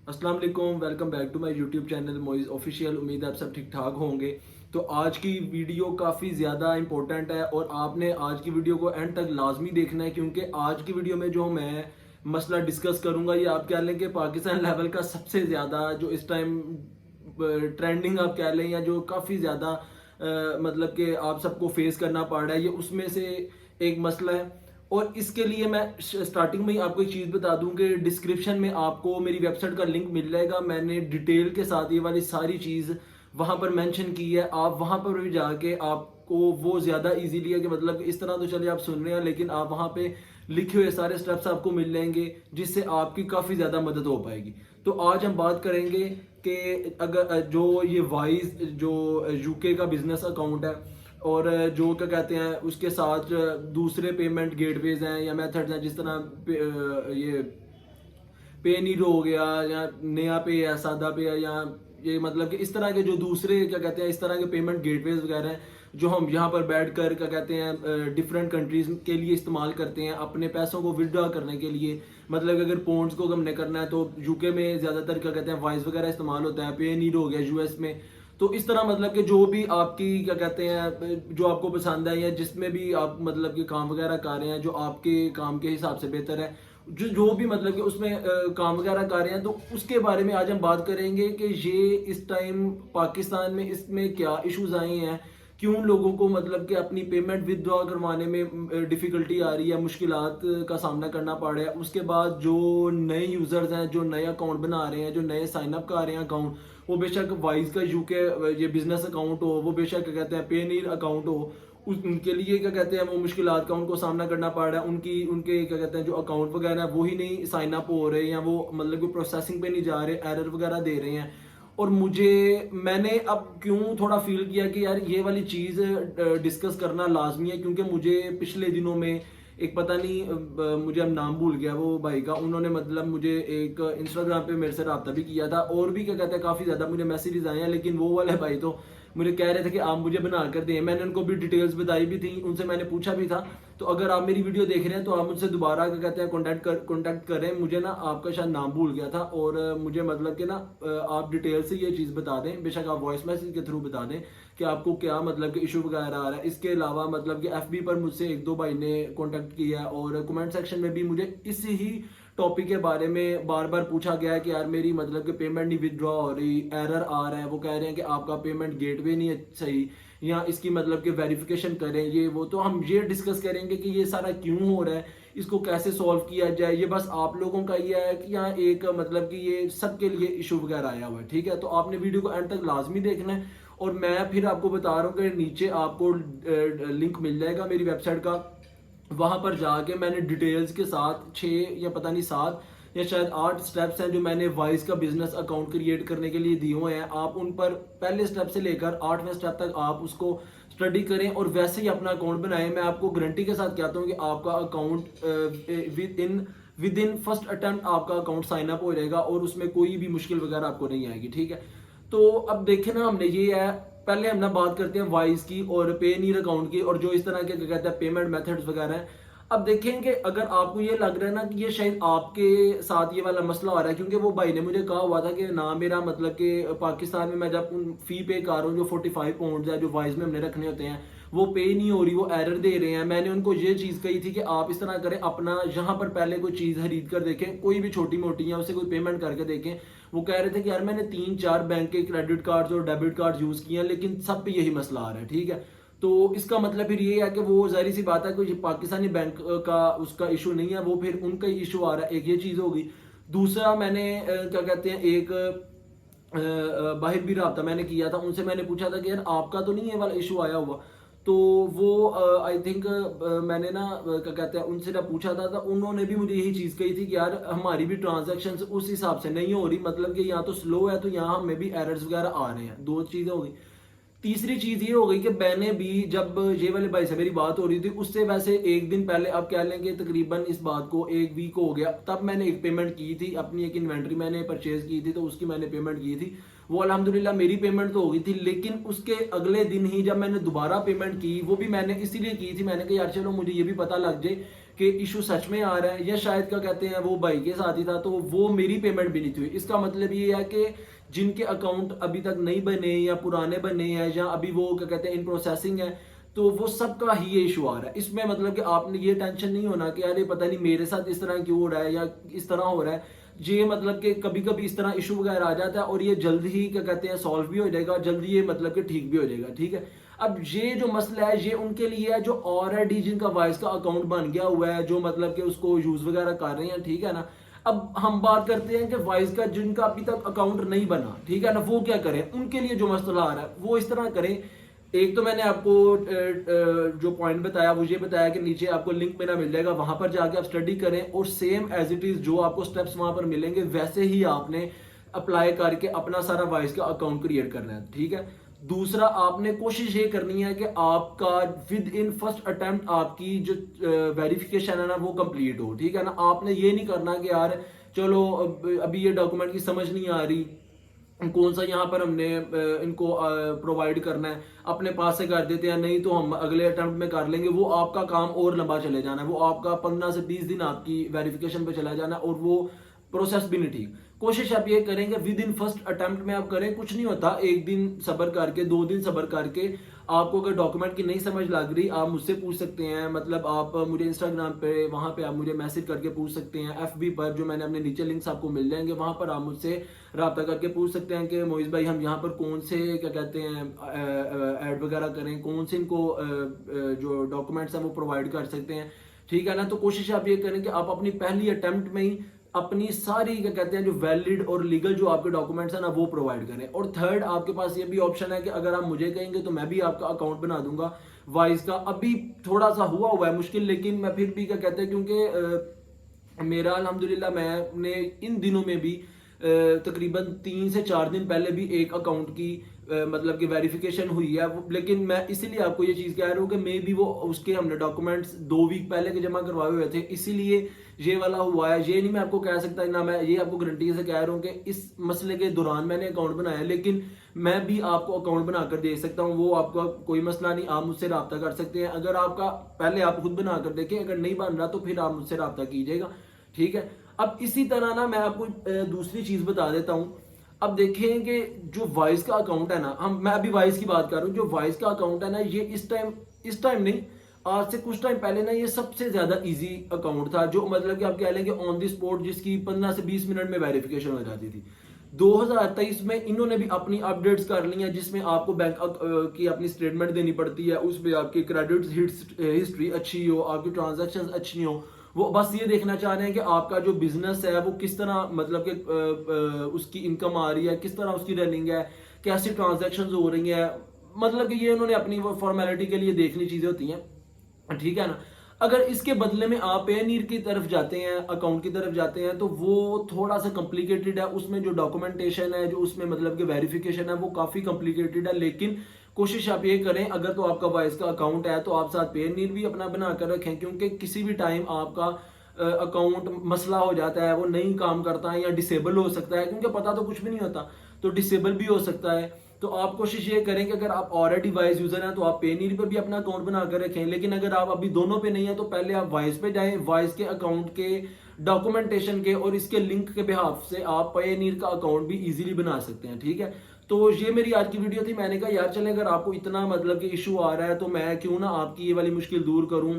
अस्सलाम वालेकुम, welcome back to my YouTube channel Moiz official. उम्मीद है आप सब ठीक ठाक होंगे। तो आज की वीडियो काफ़ी ज़्यादा इंपॉर्टेंट है और आपने आज की वीडियो को एंड तक लाजमी देखना है, क्योंकि आज की वीडियो में जो मैं मसला डिस्कस करूंगा ये आप कह लें कि पाकिस्तान लेवल का सबसे ज़्यादा जो इस टाइम ट्रेंडिंग आप कह लें, या जो काफ़ी ज़्यादा मतलब कि आप सबको फेस करना पड़ रहा है, ये उसमें से एक मसला है। और इसके लिए मैं स्टार्टिंग में ही आपको एक चीज़ बता दूं कि डिस्क्रिप्शन में आपको मेरी वेबसाइट का लिंक मिल जाएगा। मैंने डिटेल के साथ ये वाली सारी चीज़ वहाँ पर मेंशन की है। आप वहाँ पर भी जाके आपको वो ज़्यादा इजीली है कि मतलब इस तरह तो चलिए आप सुन रहे हैं, लेकिन आप वहाँ पे लिखे हुए सारे स्टेप्स आपको मिल जाएंगे, जिससे आपकी काफ़ी ज़्यादा मदद हो पाएगी। तो आज हम बात करेंगे कि अगर जो ये वाइज जो यूके का बिजनेस अकाउंट है और जो क्या कहते हैं उसके साथ दूसरे पेमेंट गेटवेज हैं या मेथड्स हैं, जिस तरह ये पे नीरो हो गया या नया पे है, सादा पे है, या ये मतलब कि इस तरह के जो दूसरे क्या कहते हैं इस तरह के पेमेंट गेटवेज वगैरह हैं, जो हम यहाँ पर बैठ कर क्या कहते हैं डिफरेंट कंट्रीज के लिए इस्तेमाल करते हैं अपने पैसों को विदड्रॉ करने के लिए। मतलब अगर पौंड्स को हमने करना है तो यूके में ज़्यादातर क्या कहते हैं वाइस वगैरह इस्तेमाल होता है, पे नीरो हो गया यूएस में। तो इस तरह मतलब कि जो भी आपकी क्या कहते हैं जो आपको पसंद है या जिसमें भी आप मतलब कि काम वगैरह कर रहे हैं जो आपके काम के हिसाब से बेहतर है, जो भी मतलब कि उसमें काम वगैरह कर रहे हैं, तो उसके बारे में आज हम बात करेंगे कि ये इस टाइम पाकिस्तान में इसमें क्या इश्यूज आए हैं, क्यों लोगों को मतलब कि अपनी पेमेंट विदड्रॉ करवाने में डिफ़िकल्टी आ रही है, मुश्किलात का सामना करना पड़ रहा है। उसके बाद जो नए यूज़र्स हैं, जो नए अकाउंट बना रहे हैं, जो नए साइन अप कर रहे हैं अकाउंट, वो बेशक वाइज का यूके ये बिजनेस अकाउंट हो, वो बेशक क्या कहते हैं पेनीर अकाउंट हो, उनके लिए क्या कहते हैं वो मुश्किलात का उनको सामना करना पड़ रहा है। उनकी उनके क्या कहते हैं जो अकाउंट वगैरह है वो ही नहीं साइन अप हो रहे, या वो मतलब कि प्रोसेसिंग पे नहीं जा रहे, एरर वगैरह दे रहे हैं। और मैंने अब क्यों थोड़ा फील किया कि यार ये वाली चीज़ डिस्कस करना लाजमी है, क्योंकि मुझे पिछले दिनों में एक पता नहीं मुझे अब नाम भूल गया वो भाई का, उन्होंने मतलब मुझे एक इंस्टाग्राम पे मेरे से रब्ता भी किया था, और भी क्या कहते हैं काफ़ी ज़्यादा मुझे मैसेजेस आए हैं, लेकिन वो वाले भाई तो मुझे कह रहे थे कि आप मुझे बना कर दें। मैंने उनको भी डिटेल्स बताई भी थी, उनसे मैंने पूछा भी था। तो अगर आप मेरी वीडियो देख रहे हैं तो आप मुझसे दोबारा क्या कहते हैं कॉन्टैक्ट करें। मुझे ना आपका शायद नाम भूल गया था, और मुझे मतलब कि ना आप डिटेल से ये चीज़ बता दें, बेशक आप वॉइस मैसेज के थ्रू बता दें कि आपको क्या मतलब कि इशू वगैरह आ रहा है। इसके अलावा मतलब कि एफबी पर मुझसे एक दो भाई ने कॉन्टैक्ट किया है, और कमेंट सेक्शन में भी मुझे इसी ही टॉपिक के बारे में बार बार पूछा गया है कि यार मेरी मतलब कि पेमेंट नहीं विदड्रॉ हो रही, एरर आ रहा है, वो कह रहे हैं कि आपका पेमेंट गेटवे नहीं है सही, या इसकी मतलब कि वेरिफिकेशन करें ये वो। तो हम ये डिस्कस करेंगे कि ये सारा क्यों हो रहा है, इसको कैसे सॉल्व किया जाए। ये बस आप लोगों का ये है कि यहाँ एक मतलब कि ये सबके लिए इशू वगैरह आया हुआ है, ठीक है। तो आपने वीडियो को एंड तक लाजमी देखना है, और मैं फिर आपको बता रहा हूँ कि नीचे आपको लिंक मिल जाएगा मेरी वेबसाइट का। वहां पर जाके मैंने डिटेल्स के साथ 6 या पता नहीं 7 या शायद 8 स्टेप्स हैं जो मैंने वाइज का बिजनेस अकाउंट क्रिएट करने के लिए दिए हुए हैं। आप उन पर पहले स्टेप से लेकर 8वें स्टेप तक आप उसको स्टडी करें और वैसे ही अपना अकाउंट बनाएं। मैं आपको गारंटी के साथ कहता हूं कि आपका account with in first attempt आपका अकाउंट साइन अप हो जाएगा, और उसमें कोई भी मुश्किल वगैरह आपको नहीं आएगी, ठीक है। तो अब देखें ना, हमने ये है, पहले हम ना बात करते हैं वाइज की और पे नीर अकाउंट की, और जो इस तरह के क्या कहते हैं पेमेंट मेथड्स वगैरह हैं। अब देखें कि अगर आपको ये लग रहा है ना कि ये शायद आपके साथ ये वाला मसला आ रहा है, क्योंकि वो भाई ने मुझे कहा हुआ था कि ना मेरा मतलब कि पाकिस्तान में मैं जब फी पे कर रहा हूँ जो 45 पाउंड है जो वाइज में हमने रखने होते हैं, वो पे नहीं हो रही, वो एरर दे रहे हैं। मैंने उनको ये चीज़ कही थी कि आप इस तरह करें, अपना यहाँ पर पहले कोई चीज़ खरीद कर देखें, कोई भी छोटी मोटी या उससे कोई पेमेंट करके देखें। वो कह रहे थे कि यार मैंने 3-4 बैंक के क्रेडिट कार्ड्स और डेबिट कार्ड यूज़ किए हैं, लेकिन सब पे यही मसला आ रहा है, ठीक है। तो इसका मतलब फिर ये है कि वो जाहिर सी बात है कोई पाकिस्तानी बैंक का उसका इशू नहीं है, वो फिर उनका ही इशू आ रहा है। एक ये चीज़ होगी। दूसरा मैंने क्या कहते हैं एक बाहर भी रब्ता मैंने किया था, उनसे मैंने पूछा था कि यार आपका तो नहीं ये वाला इशू आया हुआ। तो वो आई थिंक मैंने ना क्या कहते हैं उनसे जब पूछा था तो उन्होंने भी मुझे यही चीज़ कही थी कि यार हमारी भी ट्रांजैक्शन उस हिसाब से नहीं हो रही, मतलब कि यहाँ तो स्लो है, तो यहाँ हमें भी एरर्स वगैरह आ रहे हैं। 2 चीज़ें हो गई। तीसरी चीज ये हो गई कि मैंने भी जब ये वाले भाई से मेरी बात हो रही थी, उससे वैसे एक दिन पहले आप कह लेंगे तकरीबन इस बात को 1 वीक हो गया, तब मैंने एक पेमेंट की थी, अपनी एक इन्वेंट्री मैंने परचेज की थी, तो उसकी मैंने पेमेंट की थी। वो अल्हम्दुलिल्लाह मेरी पेमेंट तो हो गई थी, लेकिन उसके अगले दिन ही जब मैंने दोबारा पेमेंट की, वो भी मैंने इसीलिए की थी, मैंने कहा यार चलो मुझे ये भी पता लग जाए कि इशू सच में आ रहा है, या शायद क्या कहते हैं वो भाई के साथ ही था तो वो मेरी पेमेंट भी नहीं थी। इसका मतलब ये है कि जिनके अकाउंट अभी तक नहीं बने या पुराने बने हैं या अभी वो क्या कहते हैं इन प्रोसेसिंग है, तो वो सबका ही ये इशू आ रहा है। इसमें मतलब कि आपने ये टेंशन नहीं होना कि यार ये पता नहीं मेरे साथ इस तरह क्यों हो रहा है या इस तरह हो रहा है। ये मतलब कि कभी कभी इस तरह इशू वगैरह आ जाता है और ये जल्द ही क्या कहते हैं सॉल्व भी हो जाएगा, जल्दी ये मतलब कि ठीक भी हो जाएगा, ठीक है। अब ये जो मसला है ये उनके लिए है जो ऑलरेडी जिनका वॉइस का अकाउंट बन गया हुआ है, जो मतलब कि उसको यूज वगैरह कर रहे हैं, ठीक है ना। अब हम बात करते हैं कि वॉइस का जिनका अभी तक अकाउंट नहीं बना, ठीक है ना, वो क्या करें। उनके लिए जो मसला आ रहा है वो इस तरह करें। एक तो मैंने आपको जो पॉइंट बताया वो ये बताया कि नीचे आपको लिंक मेरा मिल जाएगा, वहां पर जाके आप स्टडी करें और सेम एज इट इज जो आपको स्टेप्स वहां पर मिलेंगे वैसे ही आपने अप्लाई करके अपना सारा वॉइस का अकाउंट क्रिएट करना है, ठीक है। दूसरा, आपने कोशिश ये करनी है कि आपका विद इन फर्स्ट अटेम्प्ट आपकी जो वेरिफिकेशन है ना वो कंप्लीट हो, ठीक है ना। आपने ये नहीं करना कि यार चलो अभी ये डॉक्यूमेंट की समझ नहीं आ रही, कौन सा यहाँ पर हमने इनको प्रोवाइड करना है, अपने पास से कर देते हैं, नहीं तो हम अगले अटेम्प्ट में कर लेंगे। वो आपका काम और लंबा चले जाना है, वो आपका 15 से 20 दिन आपकी वेरिफिकेशन पे चला जाना और वो प्रोसेस भी नहीं ठीक। कोशिश आप ये करेंगे विद इन फर्स्ट अटेम्प्ट में आप करें। कुछ नहीं होता, एक दिन सब्र करके, 2 दिन सब्र करके, आपको अगर डॉक्यूमेंट की नहीं समझ लग रही आप मुझसे पूछ सकते हैं। मतलब आप मुझे इंस्टाग्राम पे वहां पे आप मुझे मैसेज करके पूछ सकते हैं, एफबी पर जो मैंने अपने नीचे लिंक्स आपको मिल जाएंगे वहां पर आप मुझसे रब्ता करके पूछ सकते हैं कि मोइज भाई हम यहाँ पर कौन से क्या कहते हैं ऐड वगैरह करें, कौन से इनको जो डॉक्यूमेंट्स हैं वो प्रोवाइड कर सकते हैं, ठीक है ना। तो कोशिश आप ये करें कि आप अपनी पहली अटेम्प्ट में ही अपनी सारी क्या कहते हैं जो वैलिड और लीगल जो आपके डॉक्यूमेंट्स हैं ना वो प्रोवाइड करें। और थर्ड, आपके पास ये भी ऑप्शन है कि अगर आप मुझे कहेंगे तो मैं भी आपका अकाउंट बना दूंगा वॉइस का। अभी थोड़ा सा हुआ है मुश्किल, लेकिन मैं फिर भी क्या कहते हैं क्योंकि मेरा अल्हम्दुलिल्लाह मैंने इन दिनों में भी तकरीबन 3 से 4 दिन पहले भी एक अकाउंट की मतलब कि वेरिफिकेशन हुई है। लेकिन मैं इसीलिए आपको ये चीज़ कह रहा हूँ कि मे भी वो उसके हमने डॉक्यूमेंट्स 2 वीक पहले के जमा करवाए हुए थे, इसीलिए ये वाला हुआ है। ये नहीं मैं आपको कह सकता, ना मैं ये आपको गारंटी से कह रहा हूँ कि इस मसले के दौरान मैंने अकाउंट बनाया, लेकिन मैं भी आपको अकाउंट बनाकर दे सकता हूँ। वो आपका कोई मसला नहीं, आप मुझसे रब्ता कर सकते हैं। अगर आपका पहले आप खुद बनाकर देखें, अगर नहीं बन रहा तो फिर आप मुझसे रब्ता कीजिएगा, ठीक है। अब इसी तरह ना मैं आपको दूसरी चीज़ बता देता हूँ। अब देखें कि जो वॉइस का अकाउंट है ना, मैं अभी वॉइस की बात कर रहा हूँ। जो वॉइस का अकाउंट है ना, ये इस टाइम नहीं, आज से कुछ टाइम पहले ना ये सबसे ज्यादा इजी अकाउंट था, जो मतलब कि आप कह लेंगे ऑन द स्पॉट, जिसकी 15 से 20 मिनट में वेरिफिकेशन हो जाती थी। 2023 में इन्होंने भी अपनी अपडेट्स कर ली हैं, जिसमें आपको बैंक की अपनी स्टेटमेंट देनी पड़ती है, उसमें आपकी क्रेडिट हिस्ट्री अच्छी हो, आपकी ट्रांजैक्शंस अच्छी हो। वो बस ये देखना चाह रहे हैं कि आपका जो बिजनेस है वो किस तरह मतलब कि उसकी इनकम आ रही है, किस तरह उसकी रनिंग है, कैसी ट्रांजैक्शंस हो रही है। मतलब कि ये उन्होंने अपनी वो फॉर्मेलिटी के लिए देखनी चीजें होती हैं, ठीक है ना। अगर इसके बदले में आप पेनीर की तरफ जाते हैं, अकाउंट की तरफ जाते हैं, तो वो थोड़ा सा कॉम्प्लिकेटेड है। उसमें जो डॉक्यूमेंटेशन है, जो उसमें मतलब कि वेरिफिकेशन है, वो काफी कॉम्प्लिकेटेड है। लेकिन कोशिश आप ये करें, अगर तो आपका वॉइस का अकाउंट है तो आप साथ पेनीर भी अपना बना कर रखें, क्योंकि किसी भी टाइम आपका अकाउंट मसला हो जाता है, वो नहीं काम करता है या डिसेबल हो सकता है, क्योंकि पता तो कुछ भी नहीं होता, तो डिसेबल भी हो सकता है। तो आप कोशिश ये करें कि अगर आप ऑलरेडी वॉइस यूजर हैं तो आप पेनीर पे भी अपना अकाउंट बनाकर रखें। लेकिन अगर आप अभी दोनों पे नहीं है तो पहले आप वॉइस पे जाएं, वॉइस के अकाउंट के डॉक्यूमेंटेशन के और इसके लिंक के बिहाफ से आप पेनीर का अकाउंट भी इजीली बना सकते हैं, ठीक है। तो ये मेरी आज की वीडियो थी। मैंने कहा यार चले, अगर आपको इतना मतलब कि इशू आ रहा है तो मैं क्यों ना आपकी ये वाली मुश्किल दूर करूं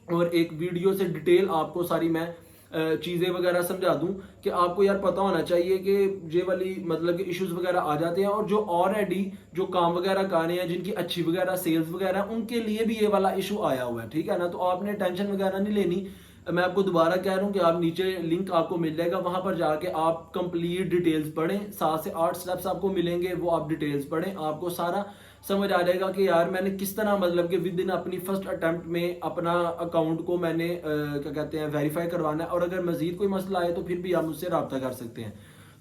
और एक वीडियो से डिटेल आपको सारी मैं चीज़ें वगैरह समझा दूं कि आपको यार पता होना चाहिए कि ये वाली मतलब कि इश्यूज वगैरह आ जाते हैं, और जो ऑलरेडी जो काम वगैरह कर रहे हैं, जिनकी अच्छी वगैरह सेल्स वगैरह, उनके लिए भी ये वाला इशू आया हुआ है, ठीक है ना। तो आपने टेंशन वगैरह नहीं लेनी। मैं आपको दोबारा कह रहा हूँ कि आप नीचे लिंक आपको मिल जाएगा, वहां पर जाके आप कंप्लीट डिटेल्स पढ़ें। 7 से 8 स्टेप्स आपको मिलेंगे, वो आप डिटेल्स पढ़ें, आपको सारा समझ आ जाएगा कि यार मैंने किस तरह मतलब कि विद इन अपनी फर्स्ट अटेम्प्ट में अपना अकाउंट को मैंने क्या कहते हैं वेरीफाई करवाना है। और अगर मजीद कोई मसला आए तो फिर भी आप मुझसे रब्ता कर सकते हैं।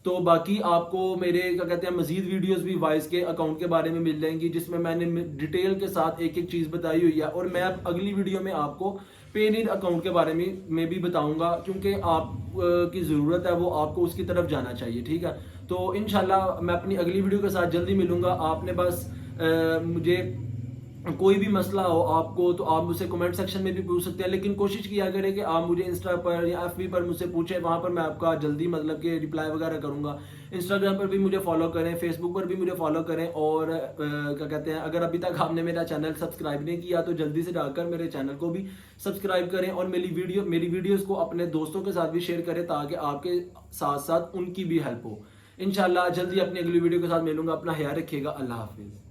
तो बाकी आपको मेरे क्या कहते हैं मजीद वीडियोस भी वॉइस के अकाउंट के बारे में मिल जाएंगी, जिसमें मैंने डिटेल के साथ एक एक चीज़ बताई हुई है। और मैं अब अगली वीडियो में आपको पेनीर अकाउंट के बारे में भी बताऊंगा, क्योंकि आप की ज़रूरत है, वो आपको उसकी तरफ जाना चाहिए, ठीक है। तो इंशाल्लाह मैं अपनी अगली वीडियो के साथ जल्दी मिलूंगा। आपने बस मुझे कोई भी मसला हो आपको तो आप मुझसे कमेंट सेक्शन में भी पूछ सकते हैं, लेकिन कोशिश किया करें कि आप मुझे इंस्टा पर या एफबी पर मुझसे पूछें, वहां पर मैं आपका जल्दी मतलब कि रिप्लाई वगैरह करूंगा। इंस्टाग्राम पर भी मुझे फॉलो करें, फेसबुक पर भी मुझे फॉलो करें, और क्या कहते हैं, अगर अभी तक आपने मेरा चैनल सब्सक्राइब नहीं किया तो जल्दी से जाकर मेरे चैनल को भी सब्सक्राइब करें, और मेरी वीडियोस को अपने दोस्तों के साथ भी शेयर करें ताकि आपके साथ साथ उनकी भी हेल्प हो। इंशाल्लाह जल्दी अपनी अगली वीडियो के साथ मिलूंगा। अपना ख्याल रखिएगा। अल्लाह हाफिज।